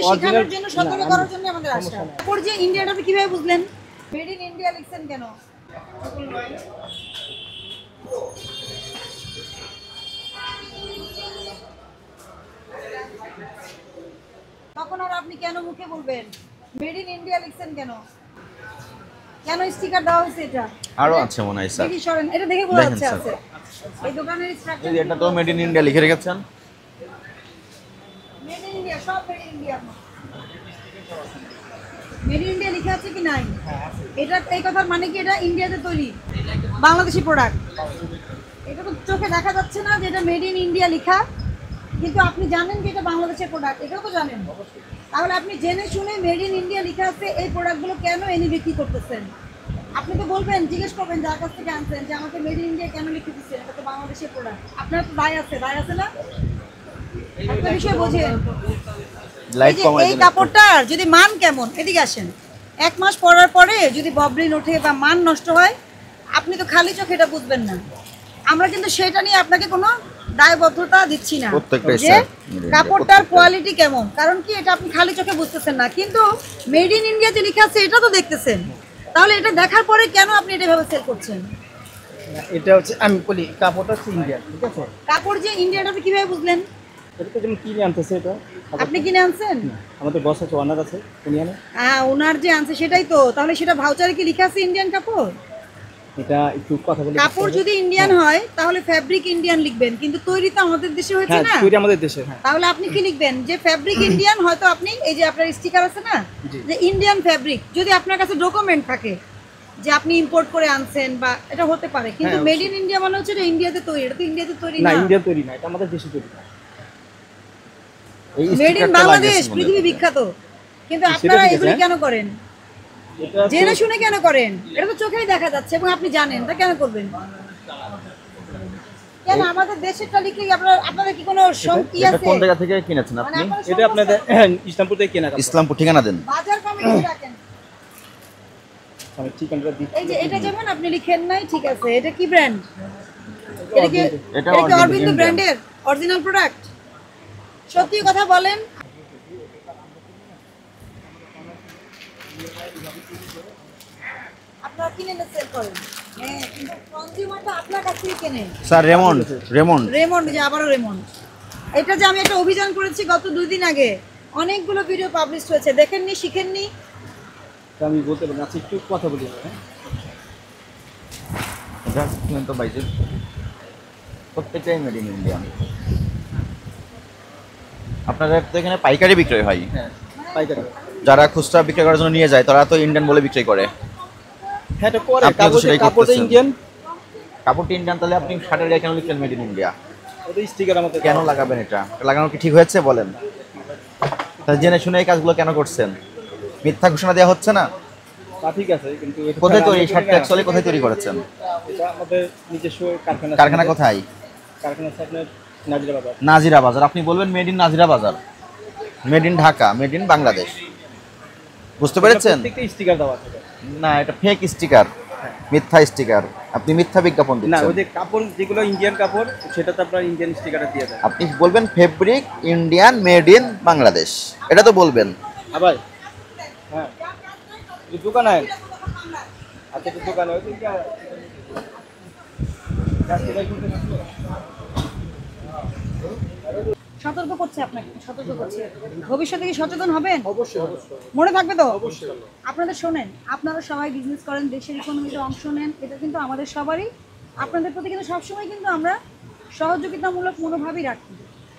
মানুষকে শেখানোর জন্য, সতর্ক করার জন্য আমাদের আসা। তারপর যে ইন্ডিয়াটা আপনি কিভাবে বুঝলেন? মেড ইন ইন্ডিয়া লিখছেন কেন? তখন আর আপনি কেন মুখে বলবেন মেড ইন ইন্ডিয়া লিখছেন কেন? কেন স্টিকার দেওয়া হয়েছে? এটা আরো আছে মনে হয় স্যার, এটা দেখে বোঝা যাচ্ছে আছে। এই দোকানের স্ট্রাকচার, এটা তো মেড ইন ইন্ডিয়া লিখে রেখেছেন। মেড ইন ইন্ডিয়া, সব made in India. Made in India লেখা আছে কি নাই? এটা এই কথার মানে কি এটা ইন্ডিয়াতে তৈরি, বাংলাদেশি প্রোডাক্ট? এটা তো চোখে দেখা যাচ্ছে না যে এটা মেড ইন ইন্ডিয়া লেখা, কিন্তু আপনি জানেন যে এটা বাংলাদেশের প্রোডাক্ট, এটাও তো জানেন। তাহলে আপনি জেনে শুনে মেড ইন ইন্ডিয়া লেখা আছে এই প্রোডাক্টগুলো কেন এনে বিক্রি করতেছেন? আপনি তো বলবেন, জিজ্ঞেস করবেন যার কাছ থেকে আনছেন যে আমাকে মেড ইন ইন্ডিয়া কেন লিখে দিচ্ছেন, এটা তো বাংলাদেশের প্রোডাক্ট। আপনার তো দায় আছে, দায় আছে না? একটা বিষয় বোঝেন, এই কাপড়টার যদি মান কেমন, এদিকে আসেন, 1 মাস পরার পরে যদি ববলিন ওঠে বা মান নষ্ট হয়, আপনি তো খালি চোখে এটা বুঝবেন না। আমরা কিন্তু সেটা নিয়ে আপনাকে কোনো দায়বদ্ধতা দিচ্ছি না যে কাপড়টার কোয়ালিটি কেমন, কারণ কি এটা আপনি খালি চোখে বুঝতেছেন না, কিন্তু মেড ইন ইন্ডিয়া যে লেখা আছে এটা তো দেখতেছেন। তাহলে এটা দেখার পরে কেন আপনি এটা ভাবে সেল করছেন? এটা হচ্ছে আমি বলি কাপড়টা হচ্ছে ইন্ডিয়া, ঠিক আছে? কাপড় যে ইন্ডিয়াটা আপনি কিভাবে বুঝলেন? এটা তো যেমন কিনে আনতেছে, এটা আপনি কিনে আনছেন? আমাদের বস আছে, ওনার আছে, উনি আনে। ওনার যে আনছে সেটাই তো, তাহলে সেটা ভাউচারে কি লেখা আছে ইন্ডিয়ান কাপড়? এটা একটু কথা বলি, কাপড় যদি ইন্ডিয়ান হয় তাহলে ফ্যাব্রিক ইন্ডিয়ান লিখবেন, কিন্তু তৈরি তো আমাদের দেশে হয়েছে না। তৈরি আমাদের দেশে। তাহলে আপনি কি লিখবেন যে ফ্যাব্রিক ইন্ডিয়ান? হয়তো আপনি এই যে আপনার স্টিকার আছে না যে ইন্ডিয়ান ফ্যাব্রিক, যদি আপনার কাছে ডকুমেন্ট থাকে যে আপনি ইম্পোর্ট করে আনছেন বা এটা হতে পারে, কিন্তু মেড ইন ইন্ডিয়া মানে হচ্ছে এটা ইন্ডিয়াতে তৈরি, এটা তো ইন্ডিয়াতে তৈরি না। ইন্ডিয়া তৈরি না, এটা আমাদের দেশে তৈরি না। মেড ইন বাংলাদেশ পৃথিবী বিখ্যাত, কিন্তু আপনারা এগুলি কেন করেন? জেনে শুনে কেন করেন? এটা তো চোখেই দেখা যাচ্ছে এবং আপনি জানেন, তা কেন করবেন? কেন আমাদের দেশেরটা লিখে আপনাদের কি কোনো শঙ্কি আছে? কোন জায়গা থেকে কিনেছেন আপনি? এটা আপনাদের ইসলামপুর থেকে কেনা। ইসলামপুর, ঠিকানা দেন। বাজার কমিটি রাখেন, আমি ঠিকানাটা দিই। এই যে এটা যেমন আপনি লিখেন নাই, ঠিক আছে, এটা কি ব্র্যান্ড? এটা কি অরবিন্দ ব্র্যান্ডের অরিজিনাল প্রোডাক্ট? সত্যি কথা বলেন। আপনারা কিনে না সেল করেন, হ্যাঁ, কিন্তু কনজিউমারটা আপনার কাছ থেকে কেনে। স্যার রেমন্ড যে আবারও রেমন্ড, এটা যে আমি একটা অভিযান করেছি গত 2 দিন আগে, অনেকগুলো ভিডিও পাবলিশ হয়েছে, দেখেননি, শিখেননি? আমি বলতে পারি, আচ্ছা একটু কথা বলি। তো বাইজে প্রত্যেকটাই মেড ইন ইন্ডিয়া। আপনাদের তো এখানে পাইকারি বিক্রয় হয়? হ্যাঁ, পাইকারি। যারা খুচরা বিক্রয় করার জন্য নিয়ে যায় তারা তো ইন্ডিয়ান বলে বিক্রয় করে। হ্যাঁ, এটা করে। কাপড়টা ইন্ডিয়ান, কাপড়টা ইন্ডিয়ান, তাহলে আপনি শার্টের গায়ে কেন লিখলেন মেড ইন ইন্ডিয়া? ওটা স্টিকার আমাদের কেন লাগাবেন? এটা লাগানো কি ঠিক হয়েছে বলেন? তাহলে জেনে শুনে এই কাজগুলো কেন করছেন? মিথ্যা ঘোষণা দেওয়া হচ্ছে না? তা ঠিক আছে, কিন্তু কোথায় তৈরি? শার্টটা অ্যাকচুয়ালি কোথায় তৈরি করেছেন? এটা আমাদের নিজস্ব কারখানা। কারখানা কোথায়? কারখানা আছে আপনার নাজিরা বাজার। নাজিরা বাজার। আপনি বলবেন মেড ইন নাজিরা বাজার, made in Dhaka, made in Bangladesh. বুঝতে পেরেছেন? প্রত্যেকটা স্টিকার দেওয়া আছে। না, এটা ফেক স্টিকার, মিথ্যা স্টিকার। আপনি মিথ্যা বিজ্ঞাপন না, দিচ্ছেন। ওই যে কাপড় যেগুলো ইন্ডিয়ান কাপড়, সেটাতে আপনার ইন্ডিয়ান স্টিকারটা দিয়ে দেয়। আপনি বলবেন fabric Indian, made in Bangladesh, এটা তো বলবেন। ভাই, হ্যাঁ, দোকান আছে। আচ্ছা, দোকান সতর্ক করছে আপনাকে, সতর্ক করছে। ভবিষ্যতে কি সচেতন হবেন? অবশ্যই। মনে থাকবে তো? অবশ্যই। আপনাদের শোনেন, আপনারা সবাই বিজনেস করেন, দেশের ইকোনমিতে অংশ নেন, এটা কিন্তু আমাদের সবারই। আপনাদের প্রতি কিন্তু সবসময় কিন্তু আমরা সহযোগিতামূলক মনোভাবই রাখি,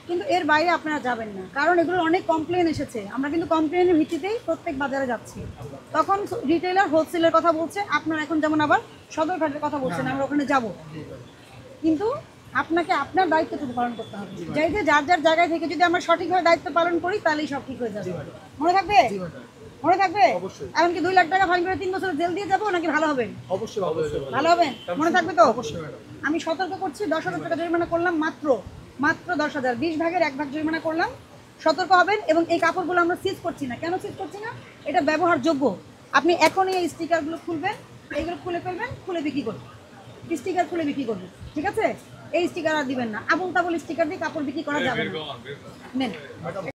কিন্তু এর বাইরে আপনারা যাবেন না, কারণ এগুলোর অনেক কমপ্লেন এসেছে। আমরা কিন্তু কমপ্লেনের ভিত্তিতেই প্রত্যেক বাজারে যাচ্ছি। তখন রিটেলার, হোলসেলের কথা বলছে, আপনারা এখন যেমন আবার সদরঘাটের কথা বলছেন, আমরা ওখানে যাব, কিন্তু আপনাকে আপনার দায়িত্বটুকু পালন করতে হবে। যাই যে যার যার জায়গায় থেকে যদি আমরা সঠিকভাবে দায়িত্ব পালন করি, তাহলেই সব ঠিক হয়ে যাবে। মনে থাকবে? মনে থাকবে? এমনকি 2 লাখ টাকা ফাইন করে 3 বছর জেল দিয়ে যাবো, নাকি ভালো হবেন? অবশ্যই ভালো হবেন। মনে থাকবে তো? আমি সতর্ক করছি, 10,000 টাকা জরিমানা করলাম, মাত্র 10,000, 20 ভাগের 1 ভাগ জরিমানা করলাম। সতর্ক হবেন। এবং এই কাপড়গুলো আমরা সিজ করছি না। কেন সিজ করছি না? এটা ব্যবহারযোগ্য। আপনি এখনই এই স্টিকারগুলো খুলবেন, এইগুলো খুলে ফেলবেন, খুলে বিক্রি করবেন, স্টিকার খুলে বিক্রি করবেন, ঠিক আছে? এই স্টিকার আর দিবেন না, আবুল তাবুল স্টিকার দিয়ে কাপড় বিক্রি করা যাবে না। নেন।